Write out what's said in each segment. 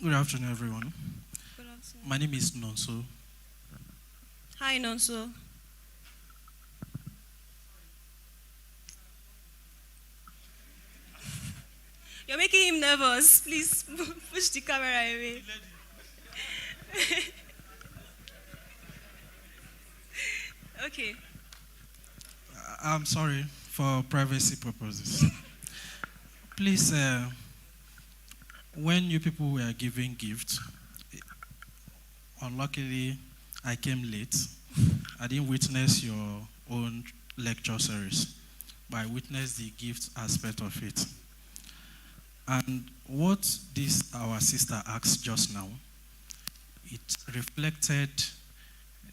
Good afternoon, everyone. Good afternoon. My name is Nonso. Hi, Nonso. You're making him nervous. Please push the camera away. Okay. I'm sorry for privacy purposes. Please, when you people were giving gifts, unluckily I came late. I didn't witness your own lecture series, but I witnessed the gift aspect of it. And what this our sister asked just now, it reflected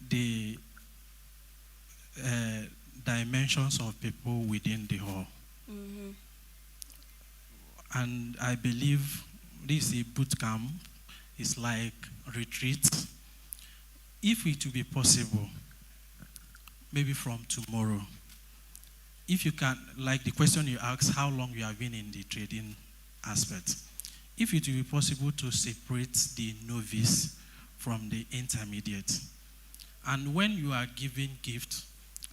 the uh, dimensions of people within the hall. Mm-hmm. And I believe this is a boot camp. It's like retreat. If it will be possible, maybe from tomorrow, if you can, like the question you asked, how long you have been in the trading aspect. If it will be possible to separate the novice from the intermediate. And when you are giving gift,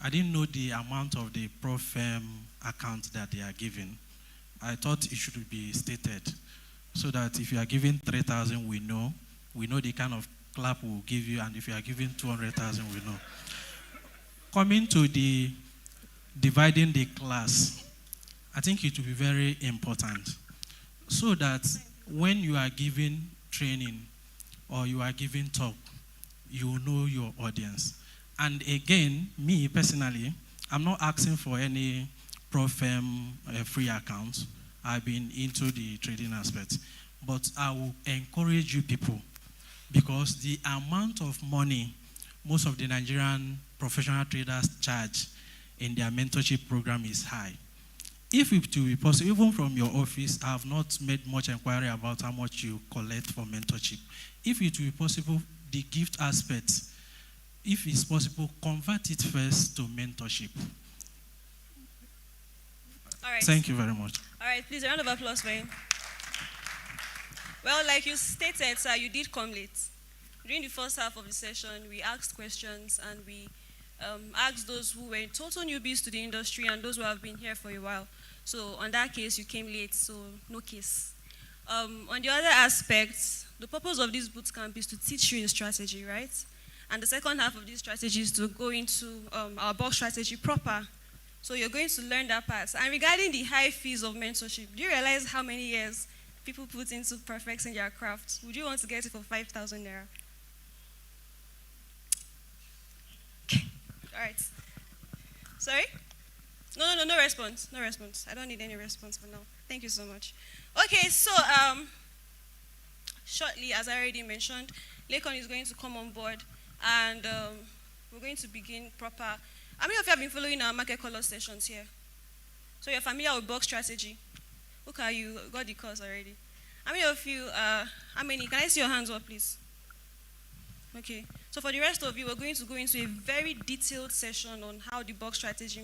I didn't know the amount of the pro firm account that they are giving. I thought it should be stated so that if you are giving 3,000, we know the kind of clap we'll give you, and if you are giving 200,000, we know. Coming to the dividing the class, I think it will be very important so that when you are giving training or you are giving talk, you know your audience. And again, me personally, I'm not asking for any pro firm free account. I've been into the trading aspect. But I will encourage you people because the amount of money most of the Nigerian professional traders charge in their mentorship program is high. If it will be possible, even from your office, I have not made much inquiry about how much you collect for mentorship. If it will be possible, the gift aspect, if it's possible, convert it first to mentorship. All right. Thank you very much. All right, please, a round of applause for him. Well, like you stated, sir, you did come late. During the first half of the session, we asked questions and we asked those who were total newbies to the industry and those who have been here for a while. So on that case, you came late, so no case. On the other aspects, the purpose of this bootcamp is to teach you a strategy, right? And the second half of this strategy is to go into our box strategy proper. So you're going to learn that part. And regarding the high fees of mentorship, do you realize how many years people put into perfecting their craft? Would you want to get it for 5,000 naira? Okay. All right. Sorry? No response. No response. I don't need any response for now. Thank you so much. Okay, so shortly, as I already mentioned, Lakon is going to come on board and we're going to begin proper. How many of you have been following our market color sessions here? So you're familiar with box strategy? Look at you, got the course already. How many of you, how many? Can I see your hands up, please? Okay. So for the rest of you, we're going to go into a very detailed session on how the box strategy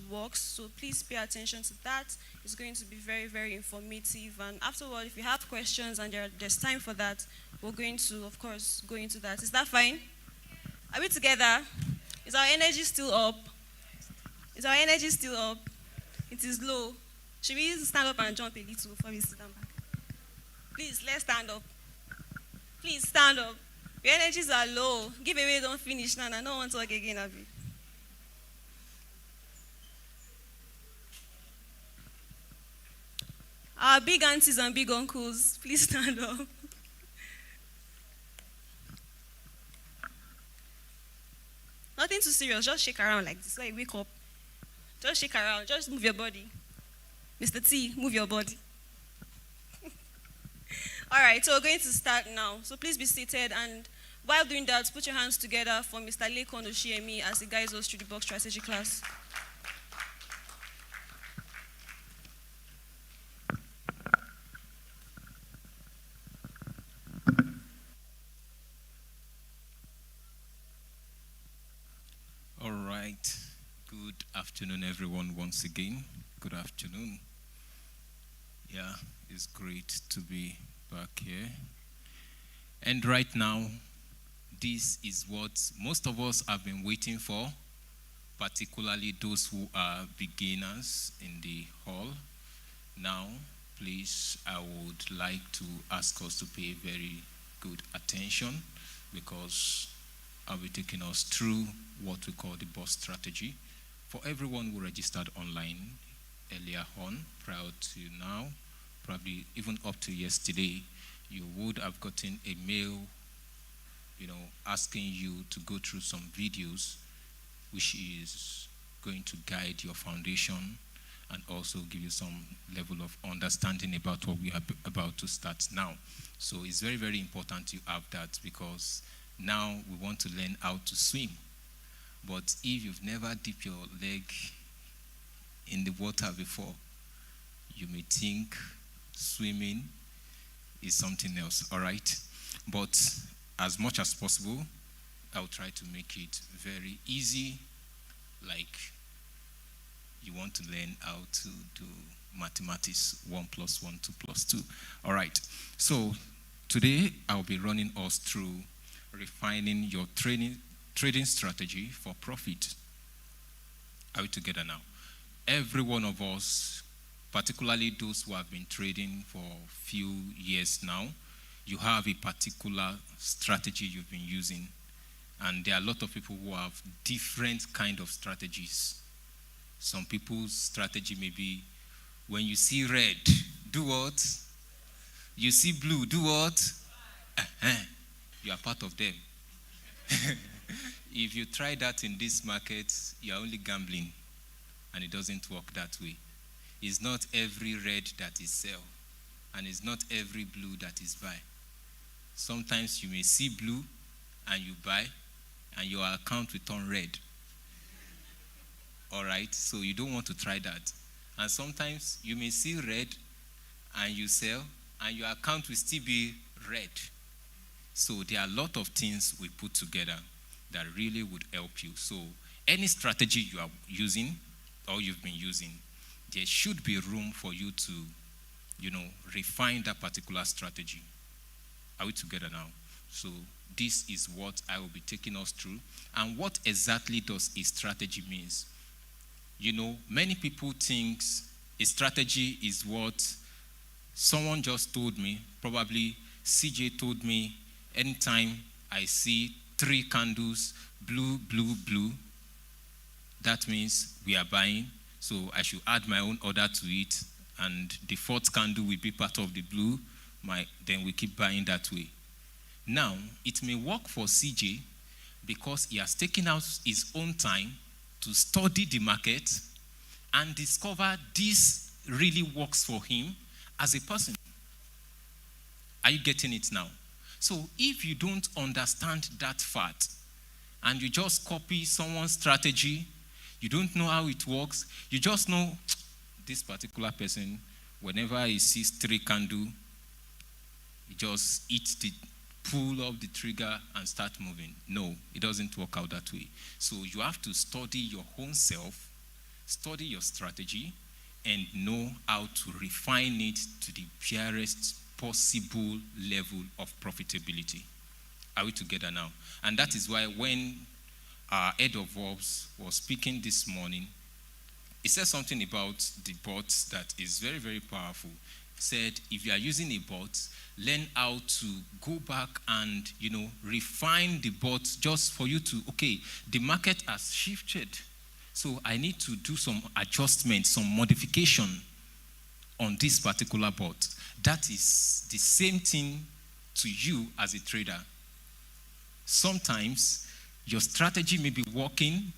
works. So please pay attention to that. It's going to be very, very informative. And afterward, if you have questions and there's time for that, we're going to, of course, go into that. Is that fine? Are we together? Is our energy still up? Is our energy still up? It is low. Should we stand up and jump a little before we sit down back? Please, let's stand up. Please stand up. Your energies are low. Give away, don't finish now. I don't want to talk again, Abby. Our big aunties and big uncles, please stand up. Nothing too serious. Just shake around like this. Like wake up. Just shake around. Just move your body. Mr. T, move your body. All right, so we're going to start now. So please be seated, and while doing that, put your hands together for Mr. Lakon Oshiemi as he guides us through the box strategy class. All right. Good afternoon, everyone, once again. Good afternoon. Yeah, it's great to be back here. And right now, this is what most of us have been waiting for, particularly those who are beginners in the hall. Now, please, I would like to ask us to pay very good attention because I'll be taking us through what we call the boss strategy. For everyone who registered online earlier on, prior to now, probably even up to yesterday, you would have gotten a mail, asking you to go through some videos, which is going to guide your foundation and also give you some level of understanding about what we are about to start now. So it's very, very important you have that because now we want to learn how to swim. But if you've never dipped your leg in the water before, you may think swimming is something else, all right? But as much as possible, I'll try to make it very easy, like you want to learn how to do mathematics, 1 + 1, 2 + 2. All right, so today I'll be running us through refining your trading strategy for profit. Are we together now? Every one of us, particularly those who have been trading for a few years now, you have a particular strategy you've been using. And there are a lot of people who have different kind of strategies. Some people's strategy may be, when you see red, do what? You see blue, do what? You are part of them. If you try that in this market, you are only gambling, and it doesn't work that way. It's not every red that is sell, and it's not every blue that is buy. Sometimes you may see blue and you buy, and your account will turn red. All right, so you don't want to try that. And sometimes you may see red and you sell, and your account will still be red. So there are a lot of things we put together that really would help you. So any strategy you are using or you've been using, there should be room for you to, refine that particular strategy. Are we together now? So this is what I will be taking us through. And what exactly does a strategy means? Many people think a strategy is what someone just told me. Probably CJ told me, anytime I see 3 candles, blue, blue, blue, that means we are buying. So I should add my own order to it. And the 4th candle will be part of the blue. Then we keep buying that way. Now, it may work for CJ because he has taken out his own time to study the market and discover this really works for him as a person. Are you getting it now? So if you don't understand that fact and you just copy someone's strategy, you don't know how it works, you just know this particular person, whenever he sees 3 candles, he just hits the pull up the trigger and start moving. No, it doesn't work out that way. So you have to study your own self, study your strategy, and know how to refine it to the purest possible level of profitability. Are we together now? And that is why when our head of ops was speaking this morning, he said something about the bots that is very, very powerful. He said, if you are using a bot, learn how to go back and, refine the bot just for you to, the market has shifted. So I need to do some adjustment, some modification on this particular bot. That is the same thing to you as a trader. Sometimes your strategy may be working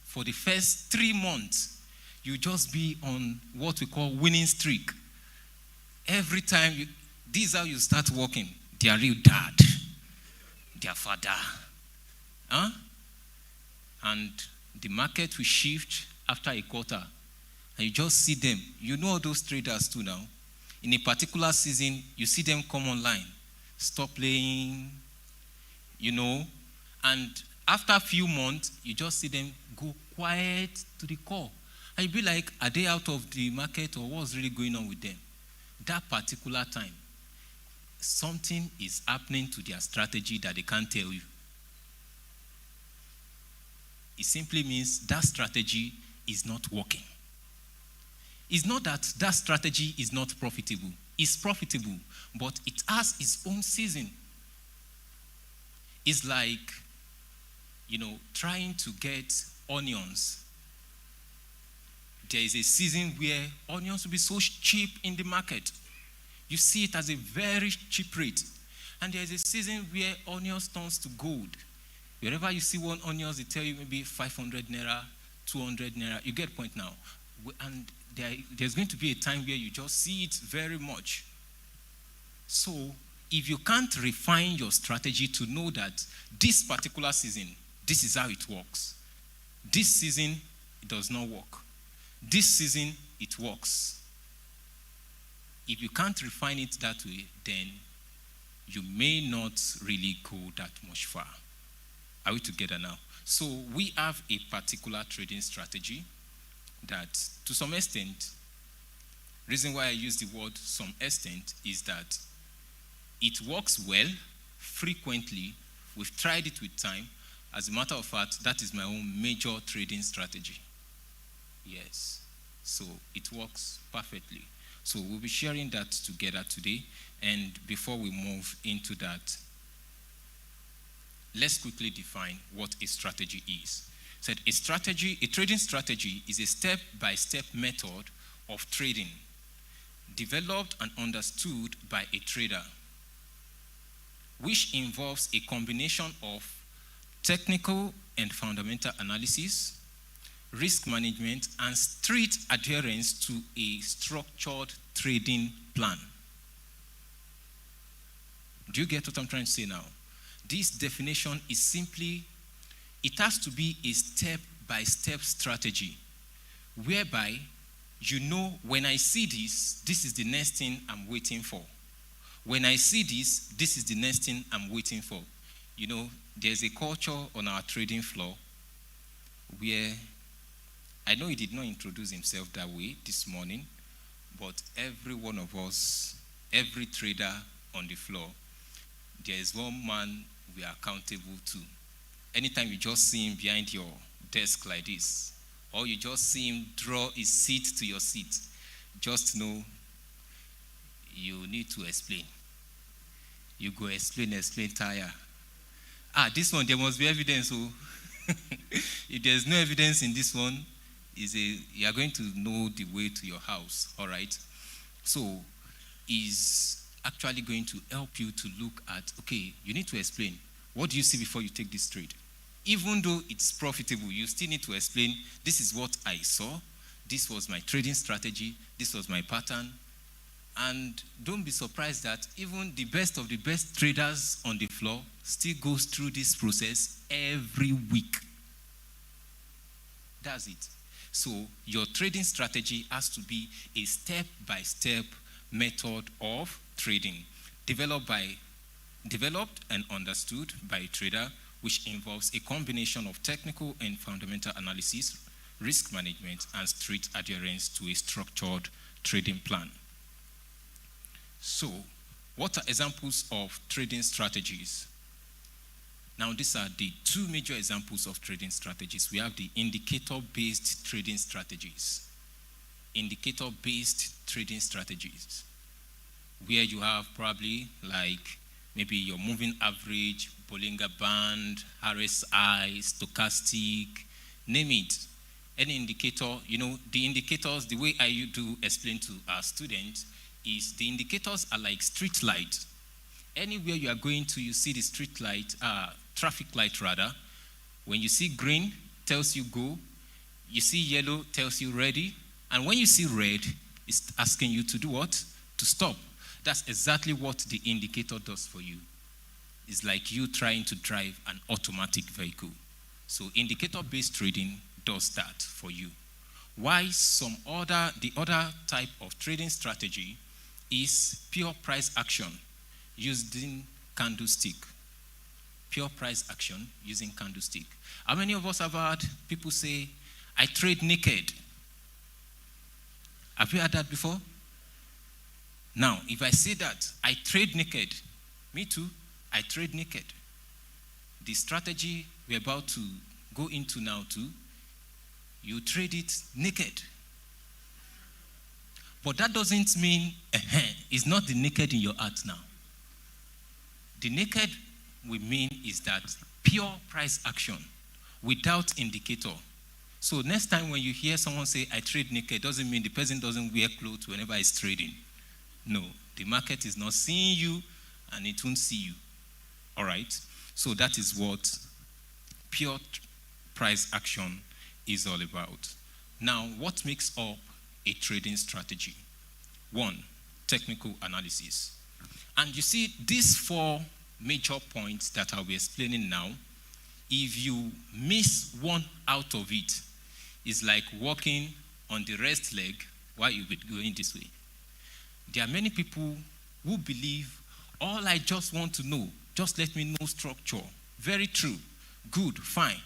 for the first 3 months. You just be on what we call winning streak. Every time this is how you start working. Their real dad, their father. And the market will shift after a quarter. And you just see them. You know all those traders too now. In a particular season, you see them come online. Stop playing, And after a few months, you just see them go quiet to the core. And you be like, are they out of the market or what's really going on with them? That particular time, something is happening to their strategy that they can't tell you. It simply means that strategy is not working. It's not that that strategy is not profitable. It's profitable, but it has its own season. It's like, trying to get onions. There is a season where onions will be so cheap in the market. You see it as a very cheap rate. And there is a season where onions turns to gold. Wherever you see one onions, they tell you maybe 500 naira, 200 naira. You get the point now. And there's going to be a time where you just see it very much. So, if you can't refine your strategy to know that this particular season, this is how it works. This season, it does not work. This season, it works. If you can't refine it that way, then you may not really go that much far. Are we together now? So we have a particular trading strategy that, to some extent, reason why I use the word some extent is that it works well, frequently. We've tried it with time. As a matter of fact, that is my own major trading strategy. Yes. So it works perfectly. So we'll be sharing that together today. And before we move into that, let's quickly define what a strategy is. Said a trading strategy is a step-by-step method of trading developed and understood by a trader, which involves a combination of technical and fundamental analysis, risk management, and strict adherence to a structured trading plan. Do you get what I'm trying to say now? This definition is simply, it has to be a step-by-step strategy, whereby when I see this, this is the next thing I'm waiting for. When I see this, this is the next thing I'm waiting for. There's a culture on our trading floor where, I know he did not introduce himself that way this morning, but every one of us, every trader on the floor, there is one man we are accountable to. Anytime you just see him behind your desk like this, or you just see him draw his seat to your seat, just know you need to explain. You go explain, tire. This one, there must be evidence. So if there's no evidence in this one, you are going to know the way to your house, all right? So is actually going to help you to look at, okay, you need to explain. What do you see before you take this trade? Even though it's profitable, you still need to explain, this is what I saw, this was my trading strategy, this was my pattern. And don't be surprised that even the best of the best traders on the floor still goes through this process every week. That's it. So your trading strategy has to be a step-by-step method of trading, developed and understood by a trader, which involves a combination of technical and fundamental analysis, risk management, and strict adherence to a structured trading plan. So, what are examples of trading strategies? Now, these are the two major examples of trading strategies. We have the indicator-based trading strategies. Indicator-based trading strategies, where you have probably like maybe your moving average, Bollinger Band, RSI, stochastic, name it. Any indicator, the indicators, the way I do explain to our students is the indicators are like street light. Anywhere you are going to, you see the street light, traffic light rather. When you see green, tells you go. You see yellow, tells you ready. And when you see red, it's asking you to do what? To stop. That's exactly what the indicator does for you. It's like you trying to drive an automatic vehicle. So indicator-based trading does that for you. Why the other type of trading strategy is pure price action using candlestick. Pure price action using candlestick. How many of us have heard people say, I trade naked? Have you heard that before? Now, if I say that I trade naked, me too, I trade naked. The strategy we're about to go into now too, you trade it naked. But that doesn't mean it's not the naked in your heart now. The naked we mean is that pure price action without indicator. So next time when you hear someone say, I trade naked, doesn't mean the person doesn't wear clothes whenever he's trading. No, the market is not seeing you and it won't see you. All right? So that is what pure price action is all about. Now, what makes up a trading strategy? 1, technical analysis. And you see, these 4 major points that I'll be explaining now, if you miss one out of it, it's like walking on the rest leg while you'll be going this way. There are many people who believe, all I just want to know, just let me know structure. Very true. Good, fine.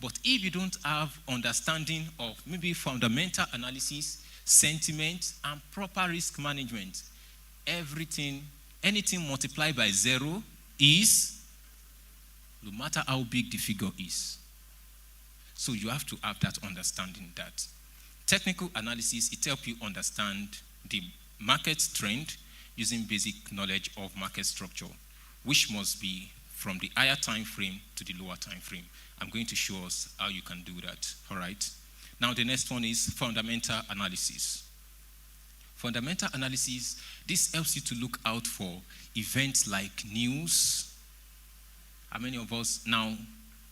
But if you don't have understanding of maybe fundamental analysis, sentiment, and proper risk management, anything multiplied by 0 is, no matter how big the figure is. So you have to have that understanding that technical analysis, it helps you understand the market trend using basic knowledge of market structure, which must be from the higher time frame to the lower time frame. I'm going to show us how you can do that, all right? Now the next one is fundamental analysis. Fundamental analysis, this helps you to look out for events like news. How many of us now,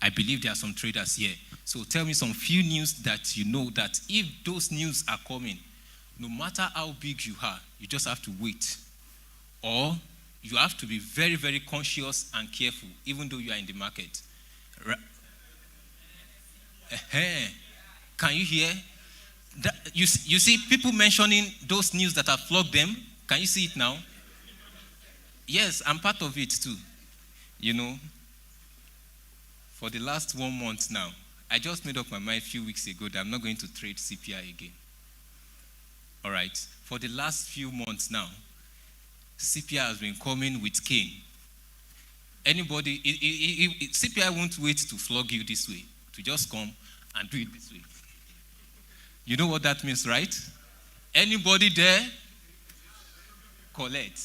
I believe there are some traders here. So tell me some few news that you know that if those news are coming, no matter how big you are, you just have to wait. Or you have to be very, very conscious and careful, even though you are in the market. Can you hear? You see people mentioning those news that have flogged them. Can you see it now? Yes, I'm part of it too. You know, for the last 1 month now, I just made up my mind a few weeks ago that I'm not going to trade CPI again. All right. For the last few months now, CPI has been coming with cane. Anybody, CPI won't wait to flog you this way, to just come and do it this way. You know what that means, right? Anybody there, collect.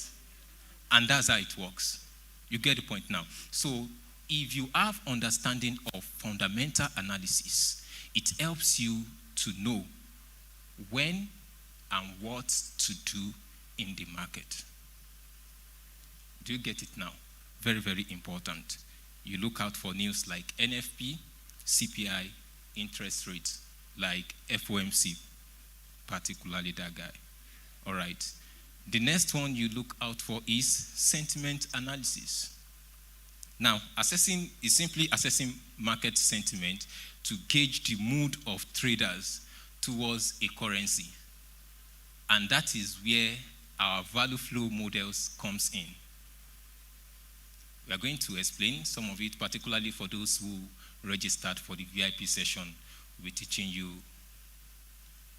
And that's how it works. You get the point now. So if you have understanding of fundamental analysis, it helps you to know when and what to do in the market. Do you get it now? Very, very important. You look out for news like NFP, CPI, interest rates, like FOMC, particularly that guy. All right. The next one you look out for is sentiment analysis. Now, assessing is simply assessing market sentiment to gauge the mood of traders towards a currency. And that is where our value flow models comes in. We are going to explain some of it, particularly for those who registered for the VIP session. We'll be teaching you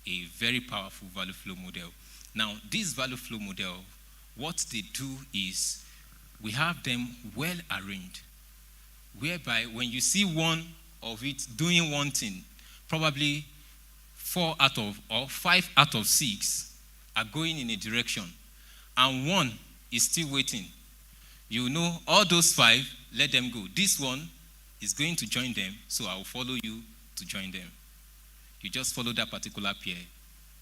a very powerful value flow model. Now, this value flow model, what they do is we have them well arranged, whereby when you see one of it doing one thing, probably 5 out of 6 are going in a direction, and one is still waiting. You know, all those 5, let them go. This one is going to join them, so I will follow you to join them. You just follow that particular pair,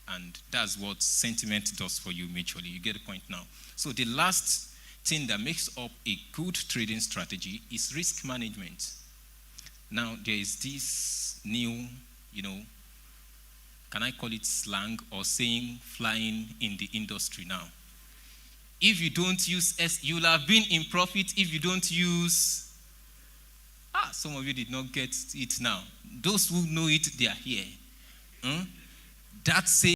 and that's what sentiment does for you mutually. You get the point now. So the last thing that makes up a good trading strategy is risk management. Now, there is this new, can I call it slang or saying flying in the industry now? If you don't use you'll have been in profit if you don't use. Some of you did not get it now. Those who know it, they are here. That saying